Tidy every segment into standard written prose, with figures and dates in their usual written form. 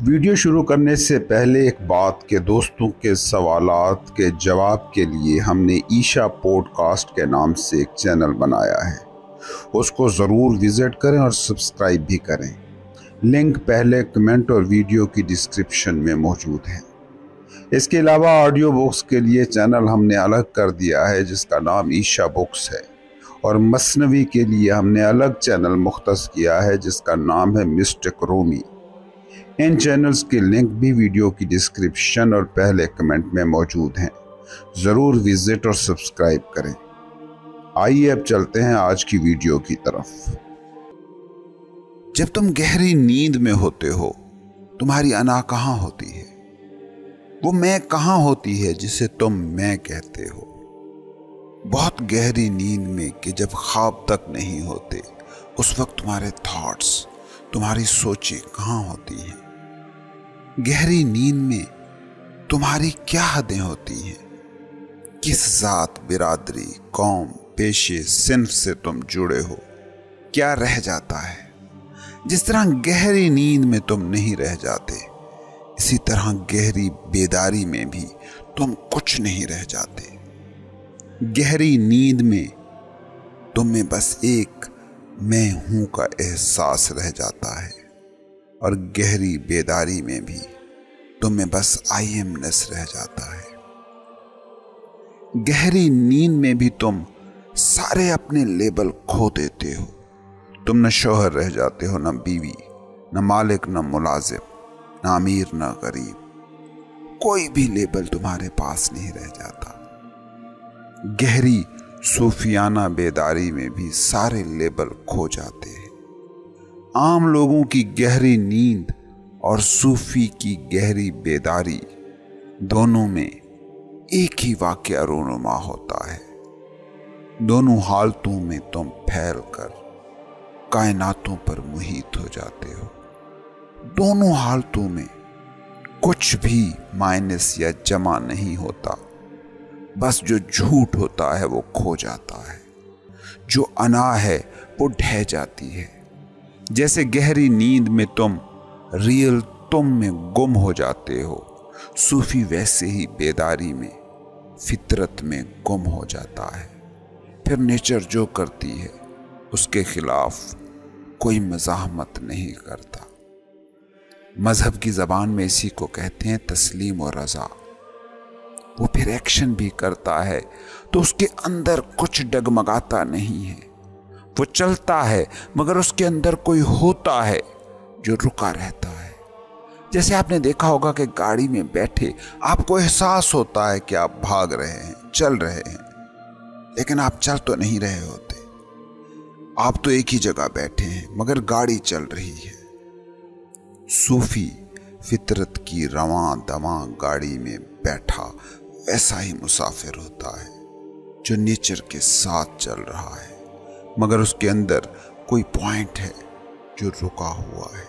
Video شروع کرنے سے پہلے ایک بات کہ دوستوں کے سوالات کے جواب کے لیے ہم نے عیشا پوڈ کاسٹ کے نام سے ایک چینل بنایا ہے۔ اس کو ضرور وزٹ کریں اور سبسکرائب بھی کریں۔ لنک پہلے کمنٹ اور ویڈیو کی ڈسکرپشن میں موجود ہے۔ اس کے علاوہ آڈیو بکس کے لیے چینل ہم نے الگ کر دیا ہے جس کا نام عیشا بکس ہے، اور مثنوی کے لیے ہم نے الگ چینل مختص کیا ہے جس کا نام ہے مسٹک رومی۔ ان چینلز کے لنک بھی ویڈیو کی ڈسکرپشن اور پہلے کمنٹ میں موجود ہیں، ضرور وزٹ اور سبسکرائب کریں۔ آئیے اب چلتے ہیں آج کی ویڈیو کی طرف۔ جب تم گہری نیند میں ہوتے ہو، تمہاری انا کہاں ہوتی ہے؟ وہ میں کہاں ہوتی ہے جسے تم میں کہتے ہو؟ بہت گہری نیند میں کہ جب خواب تک نہیں ہوتے، اس وقت تمہارے تھاٹس، تمہاری سوچیں کہاں ہوتی ہیں؟ گہری نیند میں تمہاری کیا حدیں ہوتی ہیں؟ کس ذات، برادری، قوم، پیشے، صنف سے تم جڑے ہو؟ کیا رہ جاتا ہے؟ جس طرح گہری نیند میں تم نہیں رہ جاتے، اسی طرح گہری بیداری میں بھی تم کچھ نہیں رہ جاتے۔ گہری نیند میں تم میں بس ایک میں ہوں کا احساس رہ جاتا ہے، اور گہری بیداری میں بھی تم میں بس آئی ایم نیس رہ جاتا ہے۔ گہری نیند میں بھی تم سارے اپنے لیبل کھو دیتے ہو۔ تم نہ شوہر رہ جاتے ہو، نہ بیوی، نہ مالک، نہ ملازم، نہ امیر، نہ غریب۔ کوئی بھی لیبل تمہارے پاس نہیں رہ جاتا۔ گہری صوفیانہ بیداری میں بھی سارے لیبل کھو جاتے ہیں۔ عام لوگوں کی گہری نیند اور صوفی کی گہری بیداری، دونوں میں ایک ہی واقعہ رونما ہوتا ہے۔ دونوں حالتوں میں تم پھیل کر کائناتوں پر محیط ہو جاتے ہو۔ دونوں حالتوں میں کچھ بھی مائنس یا جمع نہیں ہوتا، بس جو جھوٹ ہوتا ہے وہ کھو جاتا ہے، جو انا ہے وہ ڈھہ جاتی ہے۔ جیسے گہری نیند میں تم ریئل تم میں گم ہو جاتے ہو، صوفی ویسے ہی بیداری میں فطرت میں گم ہو جاتا ہے۔ پھر نیچر جو کرتی ہے اس کے خلاف کوئی مزاحمت نہیں کرتا۔ مذہب کی زبان میں اسی کو کہتے ہیں تسلیم و رضا۔ وہ پھر ایکشن بھی کرتا ہے تو اس کے اندر کچھ ڈگمگاتا نہیں ہے۔ وہ چلتا ہے مگر اس کے اندر کوئی ہوتا ہے جو رکا رہتا ہے۔ جیسے آپ نے دیکھا ہوگا کہ گاڑی میں بیٹھے آپ کو احساس ہوتا ہے کہ آپ بھاگ رہے ہیں، چل رہے ہیں، لیکن آپ چل تو نہیں رہے ہوتے۔ آپ تو ایک ہی جگہ بیٹھے ہیں مگر گاڑی چل رہی ہے۔ صوفی فطرت کی رواں دواں گاڑی میں بیٹھا ایسا ہی مسافر ہوتا ہے جو نیچر کے ساتھ چل رہا ہے، مگر اس کے اندر کوئی پوائنٹ ہے جو رکا ہوا ہے۔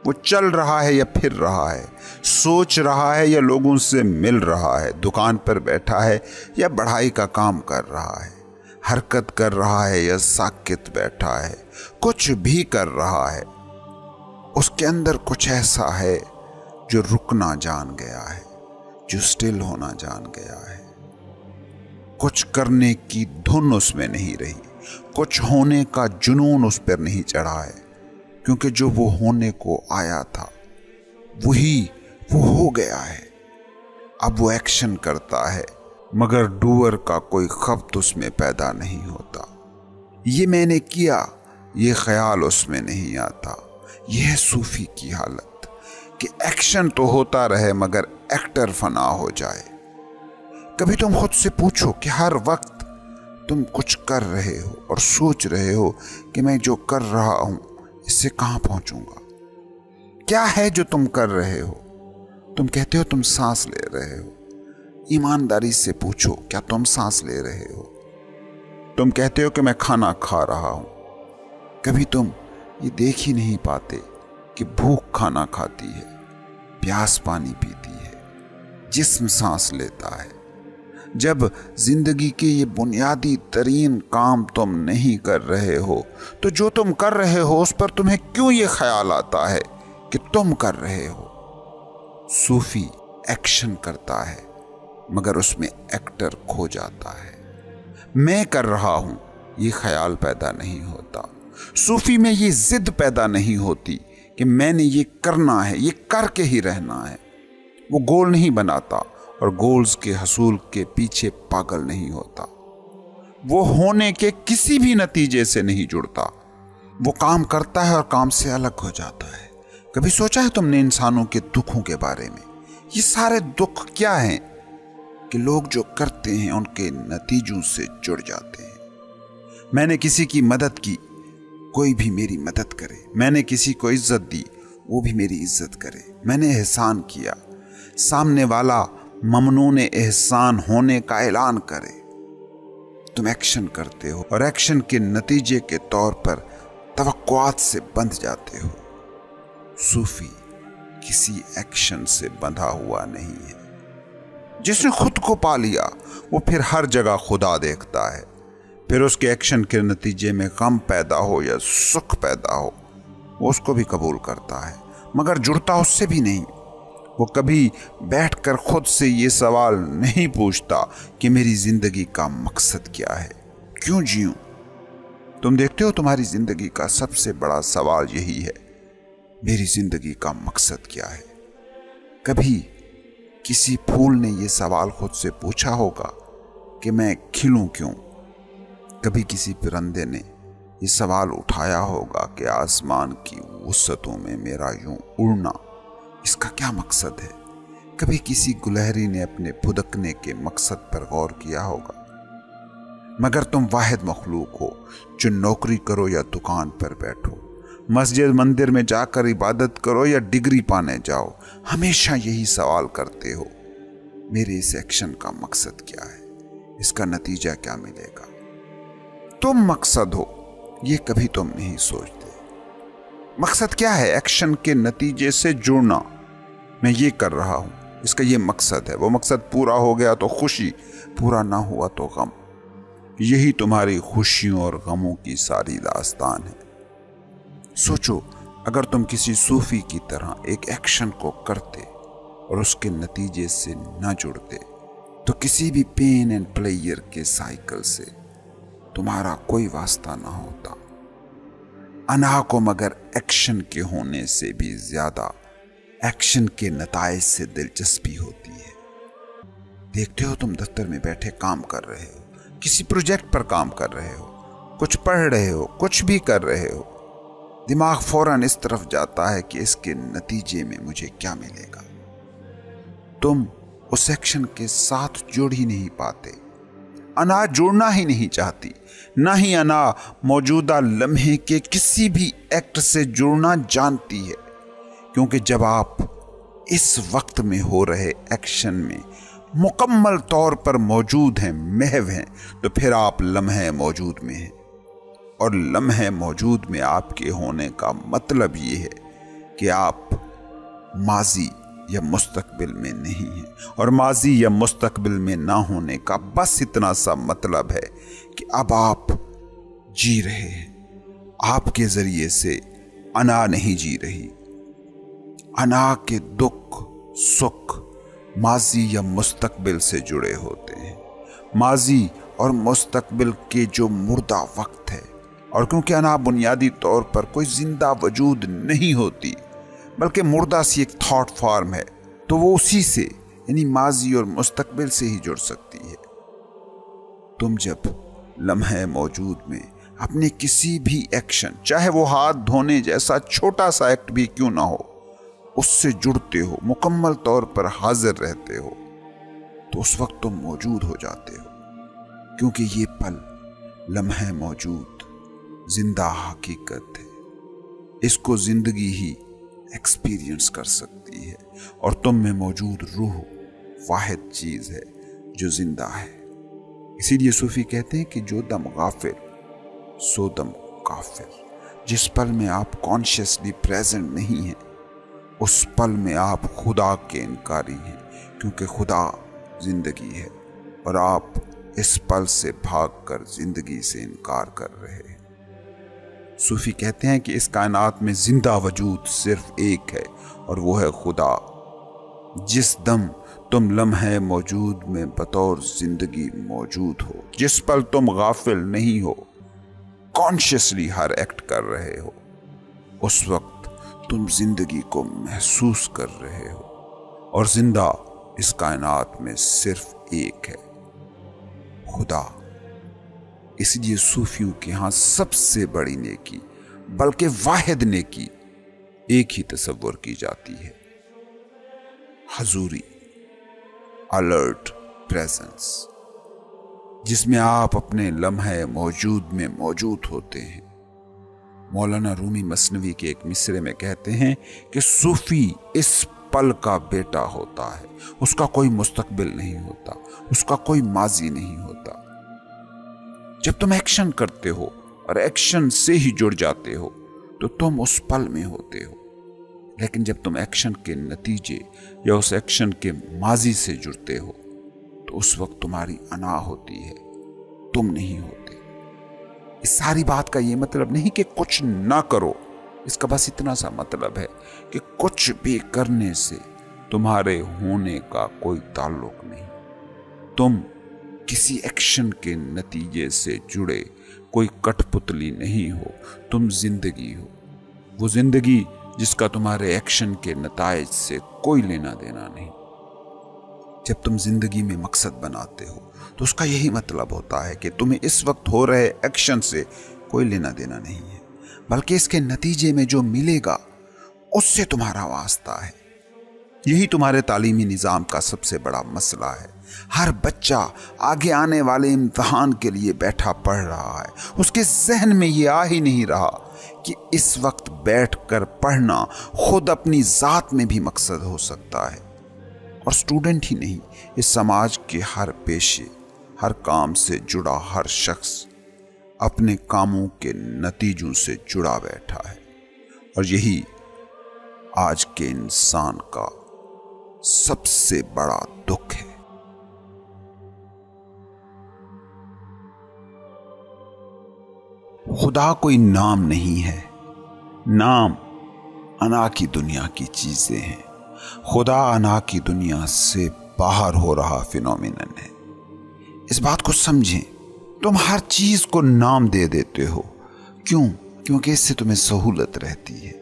وہ چل رہا ہے یا پھر رہا ہے، سوچ رہا ہے یا لوگوں سے مل رہا ہے، دکان پر بیٹھا ہے یا پڑھائی کا کام کر رہا ہے، حرکت کر رہا ہے یا ساکت بیٹھا ہے، کچھ بھی کر رہا ہے۔ اس کے اندر کچھ ایسا ہے جو رکنا جان گیا ہے، جو سٹل ہونا جان گیا ہے۔ کچھ کرنے کی دھن اس میں نہیں رہی، کچھ ہونے کا جنون اس پر نہیں چڑھا ہے، کیونکہ جو وہ ہونے کو آیا تھا وہی وہ ہو گیا ہے۔ اب وہ ایکشن کرتا ہے مگر ڈوور کا کوئی خبط اس میں پیدا نہیں ہوتا۔ یہ میں نے کیا، یہ خیال اس میں نہیں آتا۔ یہ ہے صوفی کی حالت کہ ایکشن تو ہوتا رہے مگر ایکٹر فنا ہو جائے۔ کبھی تم خود سے پوچھو کہ ہر وقت تم کچھ کر رہے ہو اور سوچ رہے ہو کہ میں جو کر رہا ہوں اس سے کہاں پہنچوں گا؟ کیا ہے جو تم کر رہے ہو؟ تم کہتے ہو تم سانس لے رہے ہو۔ ایمانداری سے پوچھو، کیا تم سانس لے رہے ہو؟ تم کہتے ہو کہ میں کھانا کھا رہا ہوں۔ کبھی تم یہ دیکھ ہی نہیں پاتے کہ بھوک کھانا کھاتی ہے، پیاس پانی پیتی ہے، جسم سانس لیتا ہے۔ جب زندگی کے یہ بنیادی ترین کام تم نہیں کر رہے ہو تو جو تم کر رہے ہو اس پر تمہیں کیوں یہ خیال آتا ہے کہ تم کر رہے ہو؟ सूफी एक्शन करता है मगर उसमें एक्टर खो जाता है। मैं कर रहा हूं ये ख्याल पैदा नहीं होता। सूफी में ये जिद पैदा नहीं होती कि मैंने ये करना है, ये करके ही रहना है। वो गोल नहीं बनाता और गोल्स के हसूल के पीछे पागल नहीं होता। वो होने के किसी भी नतीजे से नहीं जुड़ता। वो काम करता है और काम से अलग हो जाता है। कभी सोचा है तुमने इंसानों के दुखों के बारे में? ये सारे दुख क्या हैं कि लोग जो करते हैं उनके नतीजों से जुड़ जाते हैं। मैंने किसी की मदद की, कोई भी मेरी मदद करे। मैंने किसी को इज्जत दी, वो भी मेरी इज्जत करे। मैंने एहसान किया, सामने वाला ममनून एहसान होने का ऐलान करे। तुम एक्शन करते हो और एक्शन के नतीजे के तौर पर तवक्कुआत से बंध जाते हो। सूफी किसी एक्शन से बंधा हुआ नहीं है। जिसने खुद को पा लिया वो फिर हर जगह खुदा देखता है। फिर उसके एक्शन के नतीजे में गम पैदा हो या सुख पैदा हो, वो उसको भी कबूल करता है मगर जुड़ता उससे भी नहीं। वो कभी बैठकर खुद से ये सवाल नहीं पूछता कि मेरी जिंदगी का मकसद क्या है, क्यों जीऊं। तुम देखते हो तुम्हारी जिंदगी का सबसे बड़ा सवाल यही है, मेरी जिंदगी का मकसद क्या है। कभी किसी फूल ने ये सवाल खुद से पूछा होगा कि मैं खिलूं क्यों। कभी किसी परिंदे ने ये सवाल उठाया होगा कि आसमान की वुसअतों में मेरा यूं उड़ना, इसका क्या मकसद है। कभी किसी गुलहरी ने अपने फुदकने के मकसद पर गौर किया होगा। मगर तुम वाहिद मखलूक हो जो नौकरी करो या दुकान पर बैठो, मस्जिद मंदिर में जाकर इबादत करो या डिग्री पाने जाओ, हमेशा यही सवाल करते हो, मेरे इस एक्शन का मकसद क्या है, इसका नतीजा क्या मिलेगा। तुम मकसद हो ये कभी तुम नहीं सोचते। मकसद क्या है? एक्शन के नतीजे से जुड़ना। मैं ये कर रहा हूं, इसका ये मकसद है। वो मकसद पूरा हो गया तो खुशी, पूरा ना हुआ तो गम। यही तुम्हारी खुशियों और गमों की सारी दास्तान है। सोचो, अगर तुम किसी सूफी की तरह एक एक्शन को करते और उसके नतीजे से न जुड़ते तो किसी भी पेन एंड प्लेयर के साइकिल से तुम्हारा कोई वास्ता ना होता। अना को मगर एक्शन के होने से भी ज्यादा एक्शन के नताइज से दिलचस्पी होती है। देखते हो तुम दफ्तर में बैठे काम कर रहे हो, किसी प्रोजेक्ट पर काम कर रहे हो, कुछ पढ़ रहे हो, कुछ भी कर रहे हो, दिमाग फौरन इस तरफ जाता है कि इसके नतीजे में मुझे क्या मिलेगा। तुम उस एक्शन के साथ जुड़ ही नहीं पाते। अना जुड़ना ही नहीं चाहती, ना ही अना मौजूदा लम्हे के किसी भी एक्ट से जुड़ना जानती है। क्योंकि जब आप इस वक्त में हो रहे एक्शन में मुकम्मल तौर पर मौजूद हैं, महव हैं, तो फिर आप लम्हे मौजूद में हैं। और लम्हे मौजूद में आपके होने का मतलब ये है कि आप माजी या मुस्तकबिल में नहीं हैं। और माजी या मुस्तकबिल में ना होने का बस इतना सा मतलब है कि अब आप जी रहे हैं, आपके जरिए से अना नहीं जी रही। अना के दुख सुख माजी या मुस्तकबिल से जुड़े होते हैं। माजी और मुस्तकबिल के जो मुर्दा वक्त है, और क्योंकि अना बुनियादी तौर पर कोई जिंदा वजूद नहीं होती बल्कि मुर्दा सी एक थॉट फॉर्म है, तो वो उसी से यानी माजी और मुस्तकबिल से ही जुड़ सकती है। तुम जब लम्हे मौजूद में अपने किसी भी एक्शन, चाहे वो हाथ धोने जैसा छोटा सा एक्ट भी क्यों ना हो, उससे जुड़ते हो, मुकम्मल तौर पर हाजिर रहते हो, तो उस वक्त तुम मौजूद हो जाते हो। क्योंकि ये पल लम्हे मौजूद जिंदा हकीकत है, इसको जिंदगी ही एक्सपीरियंस कर सकती है। और तुम में मौजूद रूह वाहिद चीज है जो जिंदा है। इसीलिए सूफी कहते हैं कि जो दम गाफिर सो दम काफिर। जिस पल में आप कॉन्शियसली प्रेजेंट नहीं हैं, उस पल में आप खुदा के इनकारी हैं, क्योंकि खुदा जिंदगी है और आप इस पल से भागकर जिंदगी से इनकार कर रहे हैं। सूफी कहते हैं कि इस कायनात में जिंदा वजूद सिर्फ एक है और वो है खुदा। जिस दम तुम लम्हे मौजूद में बतौर जिंदगी मौजूद हो, जिस पल तुम गाफिल नहीं हो, कॉन्शियसली हर एक्ट कर रहे हो, उस वक्त तुम जिंदगी को महसूस कर रहे हो। और जिंदा इस कायनात में सिर्फ एक है, खुदा। इसलिए सूफियों के यहां सबसे बड़ी नेकी, बल्कि वाहिद नेकी एक ही तसव्वुर की जाती है, हजूरी, अलर्ट प्रेजेंस, जिसमें आप अपने लम्हे मौजूद में मौजूद होते हैं। मौलाना रूमी मसनवी के एक मिसरे में कहते हैं कि सूफी इस पल का बेटा होता है, उसका कोई मुस्तकबिल नहीं होता, उसका कोई माजी नहीं होता। जब तुम एक्शन करते हो और एक्शन से ही जुड़ जाते हो तो तुम उस पल में होते हो, लेकिन जब तुम एक्शन के नतीजे या उस एक्शन के माजी से जुड़ते हो तो उस वक्त तुम्हारी अना होती है, तुम नहीं होते। इस सारी बात का ये मतलब नहीं कि कुछ ना करो, इसका बस इतना सा मतलब है कि कुछ भी करने से तुम्हारे होने का कोई ताल्लुक नहीं। तुम किसी एक्शन के नतीजे से जुड़े कोई कठपुतली नहीं हो, तुम जिंदगी हो, वो जिंदगी जिसका तुम्हारे एक्शन के नताइज से कोई लेना देना नहीं। जब तुम जिंदगी में मकसद बनाते हो तो उसका यही मतलब होता है कि तुम्हें इस वक्त हो रहे एक्शन से कोई लेना देना नहीं है, बल्कि इसके नतीजे में जो मिलेगा उससे तुम्हारा वास्ता है। यही तुम्हारे तालीमी निज़ाम का सबसे बड़ा मसला है। हर बच्चा आगे आने वाले इम्तिहान के लिए बैठा पढ़ रहा है, उसके जहन में ये आ ही नहीं रहा कि इस वक्त बैठकर पढ़ना खुद अपनी ज़ात में भी मकसद हो सकता है। और स्टूडेंट ही नहीं, इस समाज के हर पेशे, हर काम से जुड़ा हर शख्स अपने कामों के नतीजों से जुड़ा बैठा है। और यही आज के इंसान का सबसे बड़ा दुख है। खुदा कोई नाम नहीं है, नाम अना की दुनिया की चीजें हैं। खुदा अना की दुनिया से बाहर हो रहा फिनोमिनन है। इस बात को समझें, तुम हर चीज को नाम दे देते हो। क्यों? क्योंकि इससे तुम्हें सहूलत रहती है।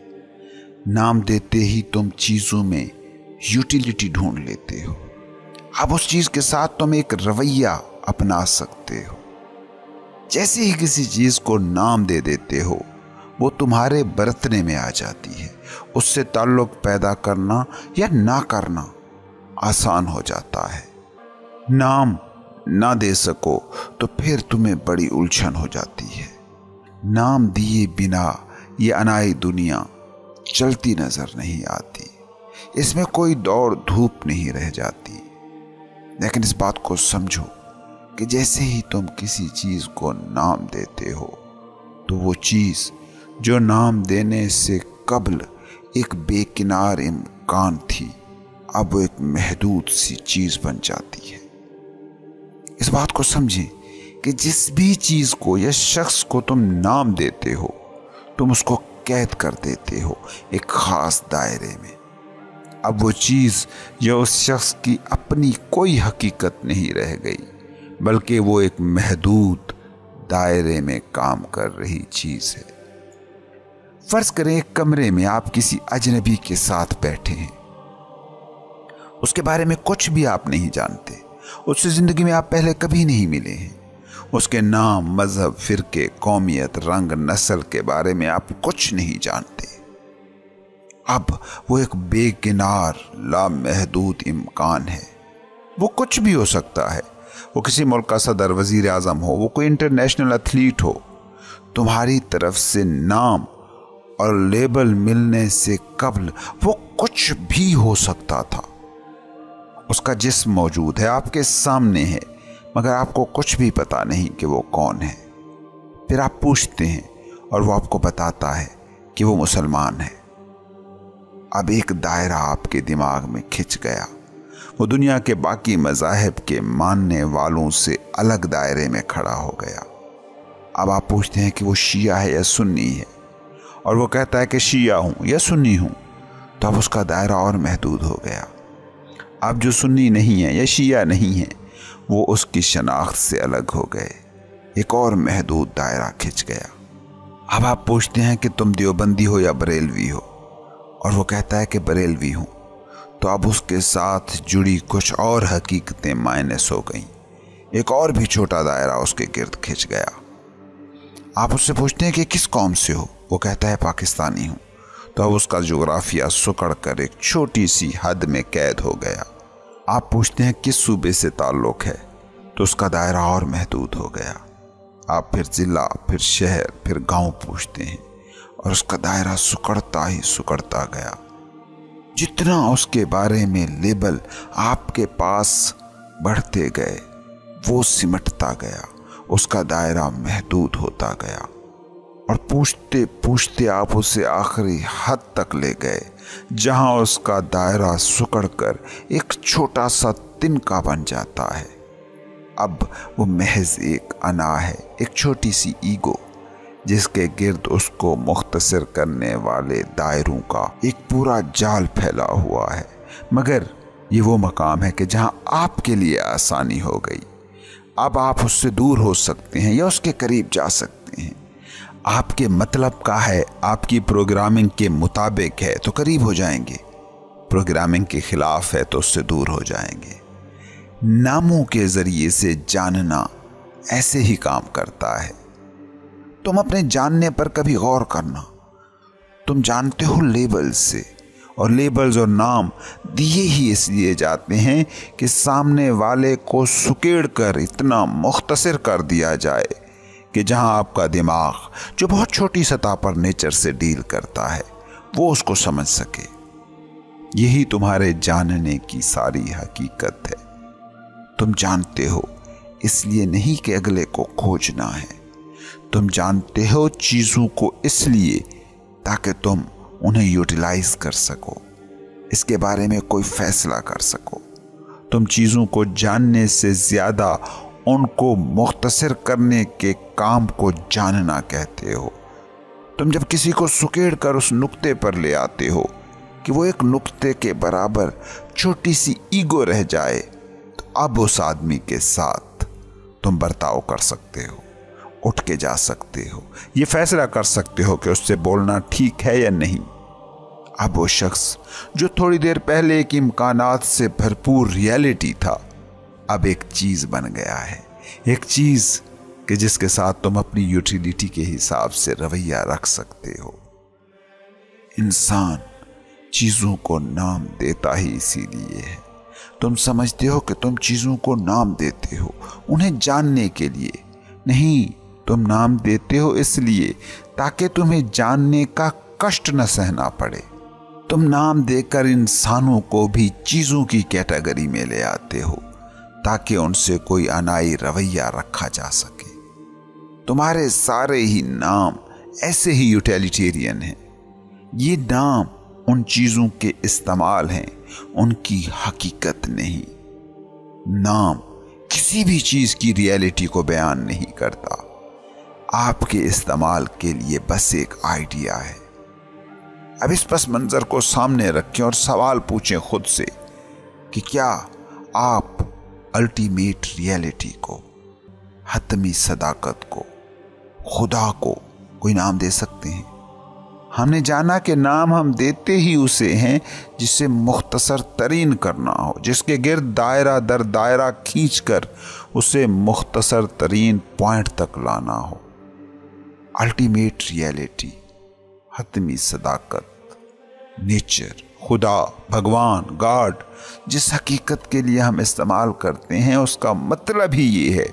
नाम देते ही तुम चीजों में यूटिलिटी ढूंढ लेते हो। अब उस चीज के साथ तुम एक रवैया अपना सकते हो। जैसे ही किसी चीज को नाम दे देते हो, वो तुम्हारे बरतने में आ जाती है। उससे ताल्लुक पैदा करना या ना करना आसान हो जाता है। नाम ना दे सको तो फिर तुम्हें बड़ी उलझन हो जाती है। नाम दिए बिना ये अनाई दुनिया चलती नजर नहीं आती, इसमें कोई दौड़ धूप नहीं रह जाती। लेकिन इस बात को समझो कि जैसे ही तुम किसी चीज को नाम देते हो तो वो चीज जो नाम देने से कबल एक बेकिनार इम्कान थी, अब वो एक महदूद सी चीज बन जाती है। इस बात को समझें कि जिस भी चीज को या शख्स को तुम नाम देते हो, तुम उसको कैद कर देते हो एक खास दायरे में। अब वो चीज या उस शख्स की अपनी कोई हकीकत नहीं रह गई, बल्कि वो एक महदूद दायरे में काम कर रही चीज है। फर्ज करें एक कमरे में आप किसी अजनबी के साथ बैठे हैं, उसके बारे में कुछ भी आप नहीं जानते, उससे जिंदगी में आप पहले कभी नहीं मिले हैं, उसके नाम, मजहब, फिरके, कौमियत, रंग, नस्ल के बारे में आप कुछ नहीं जानते। अब वो एक बेकिनार लामहदूद इम्कान है। वो कुछ भी हो सकता है। वो किसी मुल्क का सदर, वजीर आजम हो, वो कोई इंटरनेशनल एथलीट हो। तुम्हारी तरफ से नाम और लेबल मिलने से कबल वो कुछ भी हो सकता था। उसका जिस्म मौजूद है, आपके सामने है, मगर आपको कुछ भी पता नहीं कि वो कौन है। फिर आप पूछते हैं और वो आपको बताता है कि वो मुसलमान है। अब एक दायरा आपके दिमाग में खिंच गया। वो दुनिया के बाकी मज़ाहिब के मानने वालों से अलग दायरे में खड़ा हो गया। अब आप पूछते हैं कि वो शिया है या सुन्नी है, और वो कहता है कि शिया हूँ या सुन्नी हूँ, तो अब उसका दायरा और महदूद हो गया। آپ جو سنی نہیں ہیں یا شیعہ نہیں ہیں وہ اس کی شناخت سے الگ ہو گئے، ایک اور محدود دائرہ کھنچ گیا۔ اب آپ پوچھتے ہیں کہ تم دیوبندی ہو یا بریلوی ہو، اور وہ کہتا ہے کہ بریلوی ہوں، تو اب اس کے ساتھ جڑی کچھ اور حقیقتیں مائنس ہو گئیں، ایک اور بھی چھوٹا دائرہ اس کے گرد کھنچ گیا۔ آپ اس سے پوچھتے ہیں کہ کس قوم سے ہو، وہ کہتا ہے پاکستانی ہوں، تو اب اس کا جغرافیہ سکڑ کر ایک چھوٹی سی حد میں قید ہو گیا۔ آپ پوچھتے ہیں کس صوبے سے تعلق ہے، تو اس کا دائرہ اور محدود ہو گیا۔ آپ پھر ضلع، پھر شہر، پھر گاؤں پوچھتے ہیں، اور اس کا دائرہ سکڑتا ہی سکڑتا گیا۔ جتنا اس کے بارے میں لیبل آپ کے پاس بڑھتے گئے وہ سمٹتا گیا، اس کا دائرہ محدود ہوتا گیا، اور پوچھتے پوچھتے آپ اسے آخری حد تک لے گئے جہاں اس کا دائرہ سکڑ کر ایک چھوٹا سا تنکا بن جاتا ہے۔ اب وہ محض ایک انا ہے، ایک چھوٹی سی ایگو، جس کے گرد اس کو مختصر کرنے والے دائروں کا ایک پورا جال پھیلا ہوا ہے۔ مگر یہ وہ مقام ہے کہ جہاں آپ کے لیے آسانی ہو گئی۔ اب آپ اس سے دور ہو سکتے ہیں یا اس کے قریب جا سکتے ہیں۔ آپ کے مطلب کا ہے، آپ کی پروگرامنگ کے مطابق ہے تو قریب ہو جائیں گے، پروگرامنگ کے خلاف ہے تو اس سے دور ہو جائیں گے۔ ناموں کے ذریعے سے جاننا ایسے ہی کام کرتا ہے۔ تم اپنے جاننے پر کبھی غور کرنا، تم جانتے ہو لیبل سے، اور لیبلز اور نام دیے ہی اس لیے جاتے ہیں کہ سامنے والے کو سکیڑ کر اتنا مختصر کر دیا جائے کہ جہاں آپ کا دماغ جو بہت چھوٹی سطح پر نیچر سے ڈیل کرتا ہے وہ اس کو سمجھ سکے۔ یہی تمہارے جاننے کی ساری حقیقت ہے۔ تم جانتے ہو اس لیے نہیں کہ اگلے کو کھوجنا ہے، تم جانتے ہو چیزوں کو اس لیے تاکہ تم انہیں یوٹیلائز کر سکو، اس کے بارے میں کوئی فیصلہ کر سکو۔ تم چیزوں کو جاننے سے زیادہ ان کو مختصر کرنے کے کام کو جاننا کہتے ہو۔ تم جب کسی کو سکیڑ کر اس نقطے پر لے آتے ہو کہ وہ ایک نقطے کے برابر چھوٹی سی ایگو رہ جائے، تو اب اس آدمی کے ساتھ تم برتاؤ کر سکتے ہو، اٹھ کے جا سکتے ہو، یہ فیصلہ کر سکتے ہو کہ اس سے بولنا ٹھیک ہے یا نہیں۔ اب وہ شخص جو تھوڑی دیر پہلے ایک امکانات سے بھرپور ریالٹی تھا، اب ایک چیز بن گیا ہے، ایک چیز کہ جس کے ساتھ تم اپنی یوٹیلیٹی کے حساب سے رویہ رکھ سکتے ہو۔ انسان چیزوں کو نام دیتا ہی اسی لیے ہے۔ تم سمجھتے ہو کہ تم چیزوں کو نام دیتے ہو انہیں جاننے کے لیے، نہیں، تم نام دیتے ہو اس لیے تاکہ تمہیں جاننے کا کشٹ نہ سہنا پڑے۔ تم نام دے کر انسانوں کو بھی چیزوں کی کیٹیگری میں لے آتے ہو تاکہ ان سے کوئی انائی رویہ رکھا جا سکے۔ تمہارے سارے ہی نام ایسے ہی یوٹیلیٹیرین ہیں۔ یہ نام ان چیزوں کے استعمال ہیں، ان کی حقیقت نہیں۔ نام کسی بھی چیز کی ریالٹی کو بیان نہیں کرتا، آپ کے استعمال کے لیے بس ایک آئیڈیا ہے۔ اب اس پس منظر کو سامنے رکھیں اور سوال پوچھیں خود سے کہ کیا آپ الٹیمیٹ ریالٹی کو، حتمی صداقت کو، خدا کو کوئی نام دے سکتے ہیں؟ ہم نے جانا کہ نام ہم دیتے ہی اسے ہیں جسے مختصر ترین کرنا ہو، جس کے گرد دائرہ در دائرہ کھینچ کر اسے مختصر ترین پوائنٹ تک لانا ہو۔ الٹیمیٹ ریالٹی، حتمی صداقت، نیچر، خدا، بھگوان، گاڈ، جس حقیقت کے لیے ہم استعمال کرتے ہیں اس کا مطلب ہی یہ ہے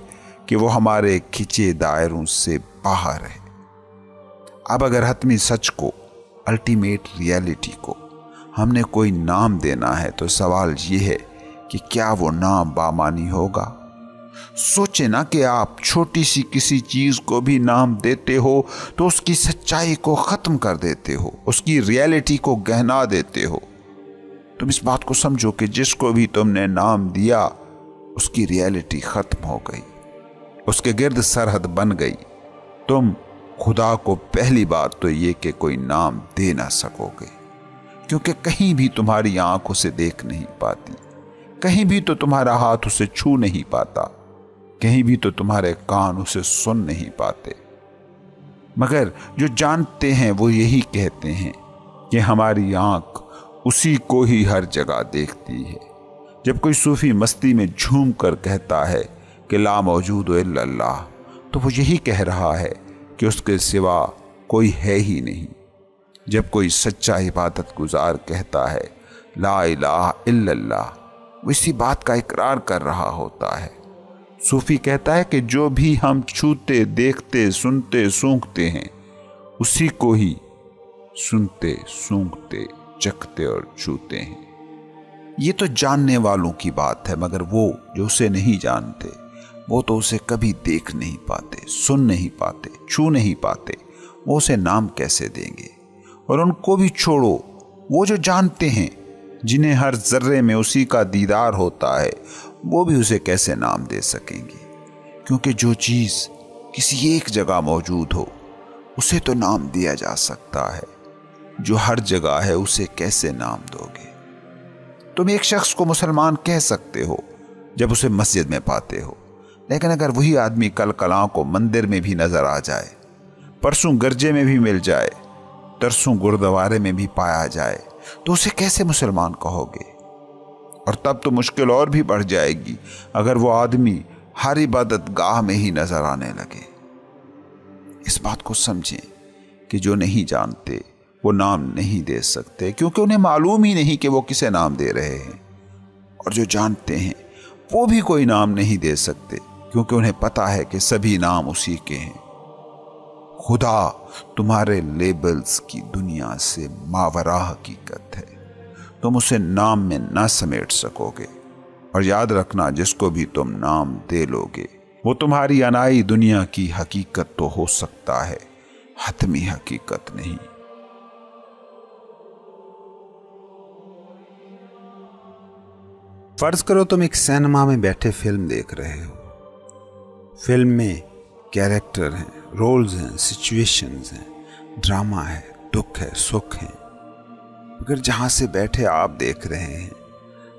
کہ وہ ہمارے کھچے دائروں سے باہر ہے۔ اب اگر حتمی سچ کو، الٹیمیٹ ریالٹی کو ہم نے کوئی نام دینا ہے تو سوال یہ ہے کہ کیا وہ نام بامانی ہوگا؟ سوچے نا کہ آپ چھوٹی سی کسی چیز کو بھی نام دیتے ہو تو اس کی سچائی کو ختم کر دیتے ہو، اس کی ریالٹی کو گہنا دیتے ہو۔ تم اس بات کو سمجھو کہ جس کو بھی تم نے نام دیا اس کی ریالٹی ختم ہو گئی، اس کے گرد سرحد بن گئی۔ تم خدا کو پہلی بات تو یہ کہ کوئی نام دے نہ سکو گے، کیونکہ کہیں بھی تمہاری آنکھوں سے دیکھ نہیں پاتی، कहीं भी तो तुम्हारा हाथ उसे छू नहीं पाता, कहीं भी तो तुम्हारे कान उसे सुन नहीं पाते। मगर जो जानते हैं वो यही कहते हैं कि हमारी आंख उसी को ही हर जगह देखती है। जब कोई सूफी मस्ती में झूम कर कहता है कि ला मौजूद इल्लल्लाह, तो वो यही कह रहा है कि उसके सिवा कोई है ही नहीं। जब कोई सच्चा इबादत गुजार कहता है ला इलाहा इल्लल्लाह, वो इसी बात का इकरार कर रहा होता है। सूफी कहता है कि जो भी हम छूते, देखते, सुनते, सूंघते हैं, उसी को ही सुनते, सूंघते, चखते और छूते हैं। ये तो जानने वालों की बात है, मगर वो जो उसे नहीं जानते, वो तो उसे कभी देख नहीं पाते, सुन नहीं पाते, छू नहीं पाते, वो उसे नाम कैसे देंगे? और उनको भी छोड़ो, वो जो जानते हैं, जिन्हें हर जर्रे में उसी का दीदार होता है, वो भी उसे कैसे नाम दे सकेंगे? क्योंकि जो चीज़ किसी एक जगह मौजूद हो, उसे तो नाम दिया जा सकता है, जो हर जगह है उसे कैसे नाम दोगे? तुम एक शख्स को मुसलमान कह सकते हो जब उसे मस्जिद में पाते हो, लेकिन अगर वही आदमी कल कलां को मंदिर में भी नजर आ जाए, परसों गर्जे में भी मिल जाए, तरसों गुरुद्वारे में भी पाया जाए, तो उसे कैसे मुसलमान कहोगे? और तब तो मुश्किल और भी बढ़ जाएगी अगर वो आदमी हर इबादत गाह में ही नजर आने लगे। इस बात को समझें कि जो नहीं जानते वो नाम नहीं दे सकते, क्योंकि उन्हें मालूम ही नहीं कि वो किसे नाम दे रहे हैं। और जो जानते हैं वो भी कोई नाम नहीं दे सकते, क्योंकि उन्हें पता है कि सभी नाम उसी के हैं। खुदा तुम्हारे लेबल्स की दुनिया से मावरा हकीकत है, तुम उसे नाम में ना समेट सकोगे। और याद रखना, जिसको भी तुम नाम दे लोगे, वो तुम्हारी अनाई दुनिया की हकीकत तो हो सकता है, हतमी हकीकत नहीं। फर्ज करो तुम एक सिनेमा में बैठे फिल्म देख रहे हो। फिल्म में कैरेक्टर हैं, रोल्स हैं, सिचुएशंस हैं, ड्रामा है, दुख है, सुख है। मगर जहां से बैठे आप देख रहे हैं,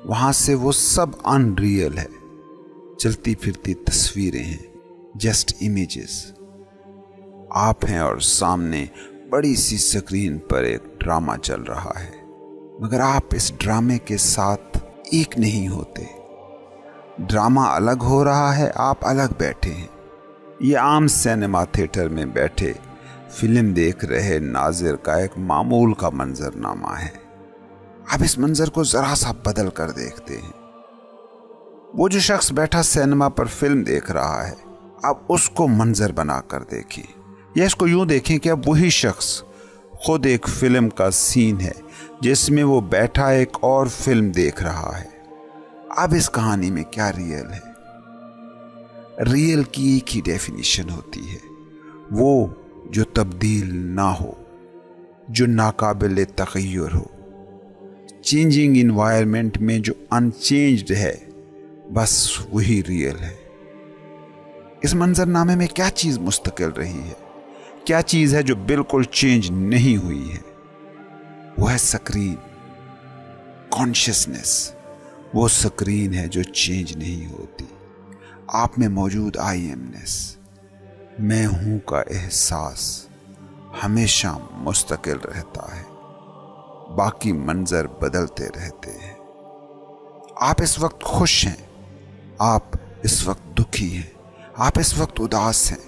वहां से वो सब अनरियल है, चलती फिरती तस्वीरें हैं, जस्ट इमेजेस। आप हैं और सामने बड़ी सी स्क्रीन पर एक ड्रामा चल रहा है, मगर आप इस ड्रामे के साथ एक नहीं होते। ड्रामा अलग हो रहा है, आप अलग बैठे हैं। ये आम सिनेमा थिएटर में बैठे फिल्म देख रहे नाजिर का एक मामूल का मंजरनामा है। आप इस मंजर को जरा सा बदल कर देखते हैं। वो जो शख्स बैठा सिनेमा पर फिल्म देख रहा है, आप उसको मंजर बना कर देखें, या इसको यूं देखें कि अब वही शख्स खुद एक फिल्म का सीन है जिसमें वो बैठा एक और फिल्म देख रहा है। अब इस कहानी में क्या रियल है? रियल की एक ही डेफिनेशन होती है, वो जो तब्दील ना हो, जो नाकाबिल तग़य्युर हो। चेंजिंग इन्वायरमेंट में जो अनचेंज्ड है, बस वही रियल है। इस मंजरनामे में क्या चीज़ मुस्तकिल रही है? क्या चीज़ है जो बिल्कुल चेंज नहीं हुई है? वो है स्क्रीन, कॉन्शियसनेस। वो स्क्रीन है जो चेंज नहीं होती। आप में मौजूद आई एमनेस, मैं हूं का एहसास हमेशा मुस्तकिल रहता है, बाकी मंजर बदलते रहते हैं। आप इस वक्त खुश हैं, आप इस वक्त दुखी हैं, आप इस वक्त उदास हैं,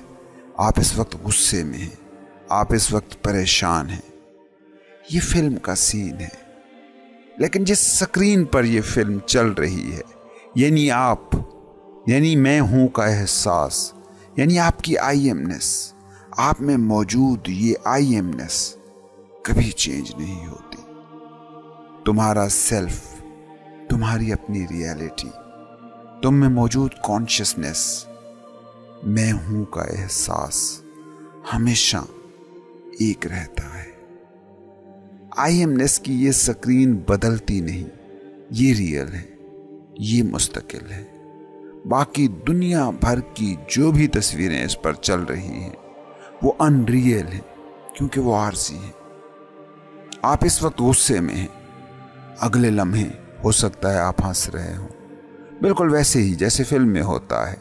आप इस वक्त गुस्से में हैं, आप इस वक्त परेशान हैं। ये फिल्म का सीन है, लेकिन जिस स्क्रीन पर ये फिल्म चल रही है, यानी आप, यानी मैं हूं का एहसास, यानी आपकी आई एमनेस, आप में मौजूद ये आई एमनेस कभी चेंज नहीं होती। तुम्हारा सेल्फ, तुम्हारी अपनी रियलिटी, तुम में मौजूद कॉन्शियसनेस, मैं हूं का एहसास हमेशा एक रहता है। आई एमनेस की ये स्क्रीन बदलती नहीं, ये रियल है, ये मुस्तकिल है। बाकी दुनिया भर की जो भी तस्वीरें इस पर चल रही हैं, वो अनरियल हैं, क्योंकि वो आरज़ी हैं। आप इस वक्त गुस्से में हैं, अगले लम्हे हो सकता है आप हंस रहे हो, बिल्कुल वैसे ही जैसे फिल्म में होता है।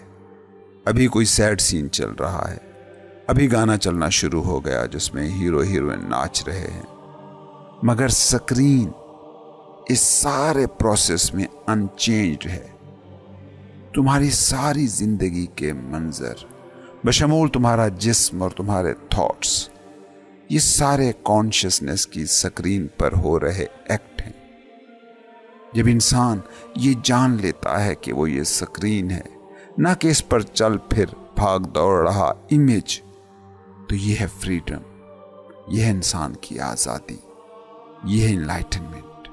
अभी कोई सैड सीन चल रहा है, अभी गाना चलना शुरू हो गया जिसमें हीरो हीरोइन नाच रहे हैं, मगर स्क्रीन इस सारे प्रोसेस में अनचेंज्ड है। तुम्हारी सारी जिंदगी के मंजर बशमूल तुम्हारा जिस्म और तुम्हारे थॉट्स, ये सारे कॉन्शियसनेस की स्क्रीन पर हो रहे एक्ट हैं। जब इंसान ये जान लेता है कि वो ये स्क्रीन है, ना कि इस पर चल फिर भाग दौड़ रहा इमेज, तो ये है फ्रीडम, ये है इंसान की आज़ादी, ये है इनलाइटनमेंट,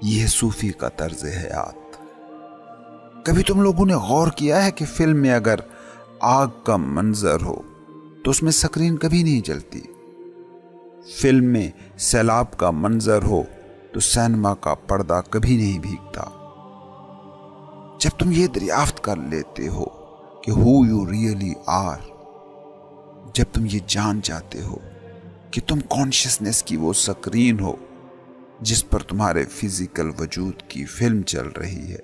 ये है सूफी का तर्ज हयात। कभी तुम लोगों ने गौर किया है कि फिल्म में अगर आग का मंजर हो तो उसमें स्क्रीन कभी नहीं जलती? फिल्म में सैलाब का मंजर हो तो सिनेमा का पर्दा कभी नहीं भीगता। जब तुम ये दरियाफ्त कर लेते हो कि हु यू रियली आर, जब तुम ये जान जाते हो कि तुम कॉन्शियसनेस की वो स्क्रीन हो जिस पर तुम्हारे फिजिकल वजूद की फिल्म चल रही है,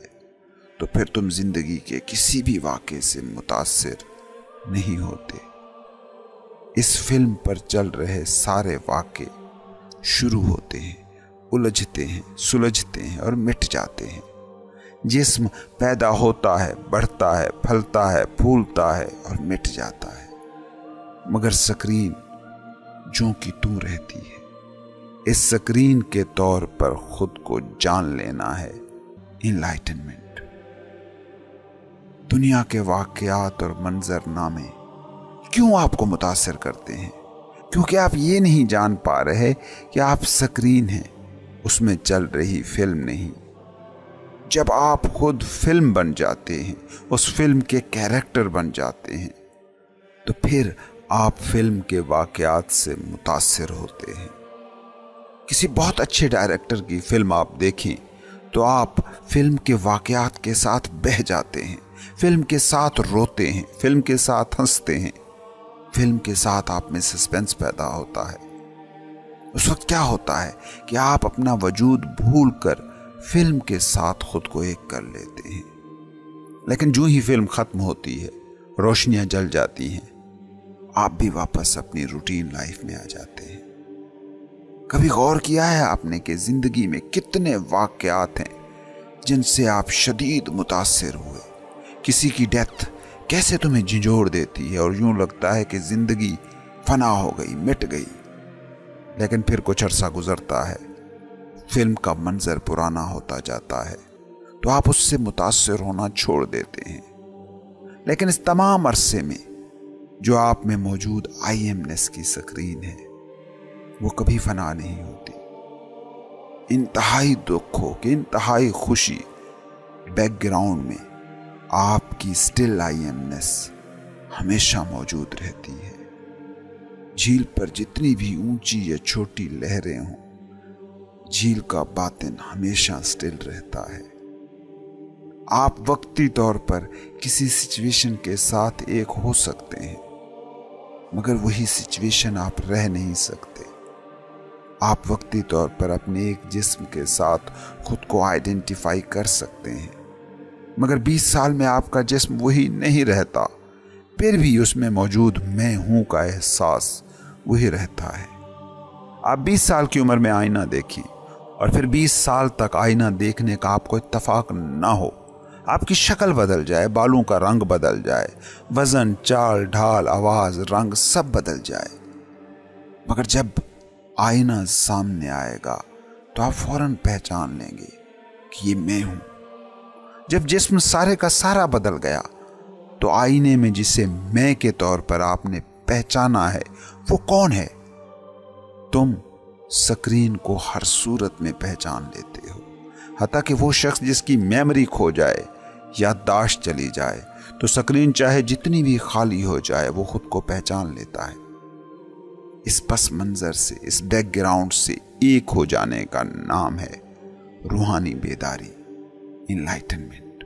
तो फिर तुम जिंदगी के किसी भी वाक़े से मुतासिर नहीं होते। इस फिल्म पर चल रहे सारे वाक़े शुरू होते हैं, उलझते हैं, सुलझते हैं और मिट जाते हैं। जिस्म पैदा होता है, बढ़ता है, फलता है, फूलता है और मिट जाता है, मगर स्क्रीन जो कि तू रहती है। इस स्क्रीन के तौर पर खुद को जान लेना है इनलाइटनमेंट। दुनिया के वाक़यात और मंजरनामे क्यों आपको मुतासिर करते हैं? क्योंकि आप ये नहीं जान पा रहे कि आप स्क्रीन हैं, उसमें चल रही फिल्म नहीं। जब आप खुद फिल्म बन जाते हैं, उस फिल्म के कैरेक्टर बन जाते हैं, तो फिर आप फिल्म के वाक़यात से मुतासिर होते हैं। किसी बहुत अच्छे डायरेक्टर की फिल्म आप देखें तो आप फिल्म के वाक़यात के साथ बह जाते हैं, फिल्म के साथ रोते हैं, फिल्म के साथ हंसते हैं, फिल्म के साथ आप में सस्पेंस पैदा होता है। उस वक्त क्या होता है कि आप अपना वजूद भूलकर फिल्म के साथ खुद को एक कर लेते हैं। लेकिन जो ही फिल्म खत्म होती है, रोशनियां जल जाती हैं, आप भी वापस अपनी रूटीन लाइफ में आ जाते हैं। कभी गौर किया है आपने कि जिंदगी में कितने वाक़यात हैं जिनसे आप शदीद मुतासिर हुए? किसी की डेथ कैसे तुम्हें झिंझोड़ देती है और यूं लगता है कि जिंदगी फना हो गई, मिट गई। लेकिन फिर कुछ अरसा गुजरता है, फिल्म का मंजर पुराना होता जाता है, तो आप उससे मुतासिर होना छोड़ देते हैं। लेकिन इस तमाम अरसे में जो आप में मौजूद आईएमनेस की स्क्रीन है, वो कभी फना नहीं होती। इंतहाई दुखों की इंतहाई खुशी बैकग्राउंड में आपकी स्टिल आईएमनेस हमेशा मौजूद रहती है। झील पर जितनी भी ऊंची या छोटी लहरें हों, झील का बातिन हमेशा स्टिल रहता है। आप वक्ती तौर पर किसी सिचुएशन के साथ एक हो सकते हैं, मगर वही सिचुएशन आप रह नहीं सकते। आप वक्ती तौर पर अपने एक जिस्म के साथ खुद को आइडेंटिफाई कर सकते हैं, मगर 20 साल में आपका जिस्म वही नहीं रहता, फिर भी उसमें मौजूद मैं हूं का एहसास वही रहता है। आप 20 साल की उम्र में आईना देखें और फिर 20 साल तक आईना देखने का आपको इत्तफाक ना हो। आपकी शक्ल बदल जाए, बालों का रंग बदल जाए, वजन, चाल ढाल, आवाज, रंग सब बदल जाए, मगर जब आईना सामने आएगा तो आप फौरन पहचान लेंगे कि ये मैं हूं। जब जिस्म सारे का सारा बदल गया तो आईने में जिसे मैं के तौर पर आपने पहचाना है वो कौन है? तुम स्क्रीन को हर सूरत में पहचान लेते हो, हत्ता कि वो शख्स जिसकी मेमोरी खो जाए, याददाश्त चली जाए, तो स्क्रीन चाहे जितनी भी खाली हो जाए वो खुद को पहचान लेता है। इस पस मंजर से, इस बैकग्राउंड से एक हो जाने का नाम है रूहानी बेदारी, इनलाइटनमेंट।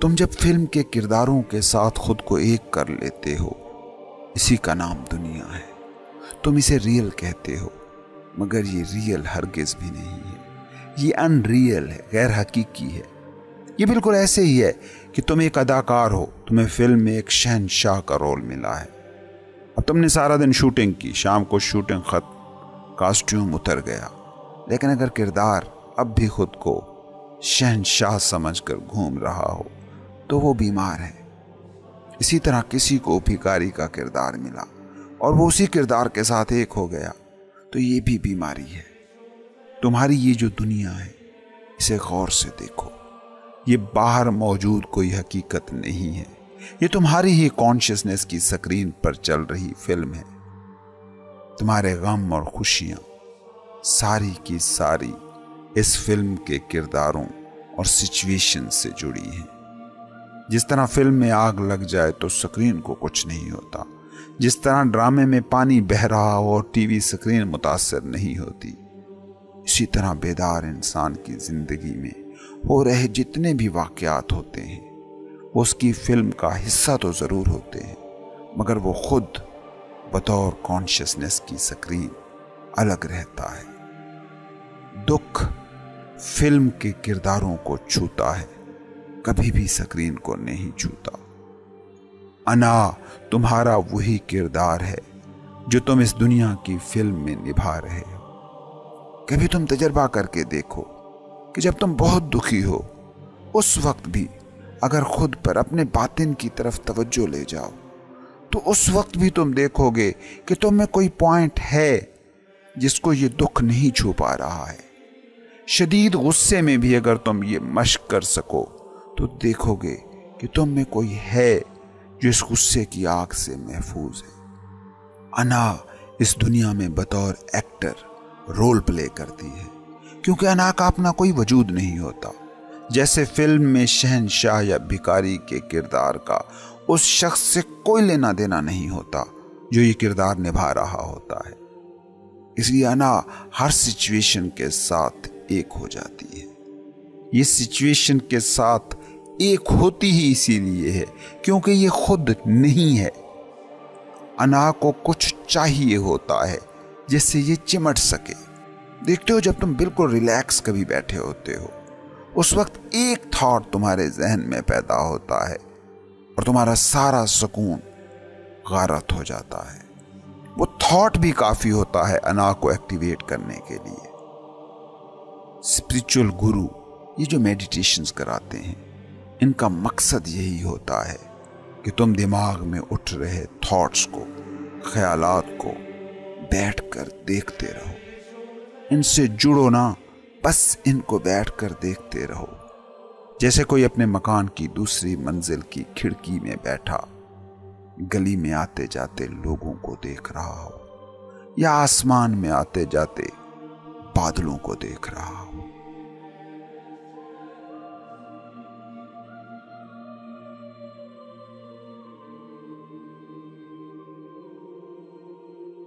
तुम जब फिल्म के किरदारों के साथ खुद को एक कर लेते हो, इसी का नाम दुनिया है। तुम इसे रियल कहते हो, मगर ये रियल हरगिज भी नहीं है, ये अनरियल है, गैर हकीकी है। یہ بالکل ایسے ہی ہے کہ تم ایک اداکار ہو، تمہیں فلم میں ایک شہنشاہ کا رول ملا ہے، اب تم نے سارا دن شوٹنگ کی، شام کو شوٹنگ ختم، کاسٹیوم اتر گیا، لیکن اگر کردار اب بھی خود کو شہنشاہ سمجھ کر گھوم رہا ہو تو وہ بیمار ہے۔ اسی طرح کسی کو بھکاری کا کردار ملا اور وہ اسی کردار کے ساتھ ایک ہو گیا تو یہ بھی بیماری ہے۔ تمہاری یہ جو دنیا ہے اسے غور سے دیکھو، یہ باہر موجود کوئی حقیقت نہیں ہے، یہ تمہاری ہی کانشیسنس کی سکرین پر چل رہی فلم ہے۔ تمہارے غم اور خوشیاں ساری کی ساری اس فلم کے کرداروں اور سچویشن سے جڑی ہیں۔ جس طرح فلم میں آگ لگ جائے تو سکرین کو کچھ نہیں ہوتا، جس طرح ڈرامے میں پانی بہہ رہا ہو اور ٹی وی سکرین متاثر نہیں ہوتی، اسی طرح بیدار انسان کی زندگی میں ہو رہے جتنے بھی واقعات ہوتے ہیں وہ اس کی فلم کا حصہ تو ضرور ہوتے ہیں، مگر وہ خود بطور کانشیسنس کی سکرین الگ رہتا ہے۔ دکھ فلم کے کرداروں کو چھوتا ہے، کبھی بھی سکرین کو نہیں چھوتا۔ انا تمہارا وہی کردار ہے جو تم اس دنیا کی فلم میں نبھا رہے ہو۔ کبھی تم تجربہ کر کے دیکھو کہ جب تم بہت دکھی ہو اس وقت بھی اگر خود پر اپنے باطن کی طرف توجہ لے جاؤ تو اس وقت بھی تم دیکھو گے کہ تم میں کوئی پوائنٹ ہے جس کو یہ دکھ نہیں چھو پا رہا ہے۔ شدید غصے میں بھی اگر تم یہ مشق کر سکو تو دیکھو گے کہ تم میں کوئی ہے جو اس غصے کی آگ سے محفوظ ہے۔ انا اس دنیا میں بطور ایکٹر رول پلے کرتی ہے کیونکہ انا کا اپنا کوئی وجود نہیں ہوتا، جیسے فلم میں شہنشاہ یا بھکاری کے کردار کا اس شخص سے کوئی لینا دینا نہیں ہوتا جو یہ کردار نبھا رہا ہوتا ہے۔ اس لیے انا ہر سچویشن کے ساتھ ایک ہو جاتی ہے۔ یہ سچویشن کے ساتھ ایک ہوتی ہی اسی لیے ہے کیونکہ یہ خود نہیں ہے۔ انا کو کچھ چاہیے ہوتا ہے جس سے یہ چمٹ سکے۔ دیکھتے ہو جب تم بالکل ریلیکس کبھی بیٹھے ہوتے ہو اس وقت ایک تھاٹ تمہارے ذہن میں پیدا ہوتا ہے اور تمہارا سارا سکون غارت ہو جاتا ہے۔ وہ تھاٹ بھی کافی ہوتا ہے انا کو ایکٹیویٹ کرنے کے لیے۔ اسپریچول گرو یہ جو میڈیٹیشنز کراتے ہیں ان کا مقصد یہی ہوتا ہے کہ تم دماغ میں اٹھ رہے تھاٹس کو، خیالات کو بیٹھ کر دیکھتے رہو، ان سے جڑو نہ، بس ان کو بیٹھ کر دیکھتے رہو، جیسے کوئی اپنے مکان کی دوسری منزل کی کھڑکی میں بیٹھا گلی میں آتے جاتے لوگوں کو دیکھ رہا ہو یا آسمان میں آتے جاتے بادلوں کو دیکھ رہا ہو۔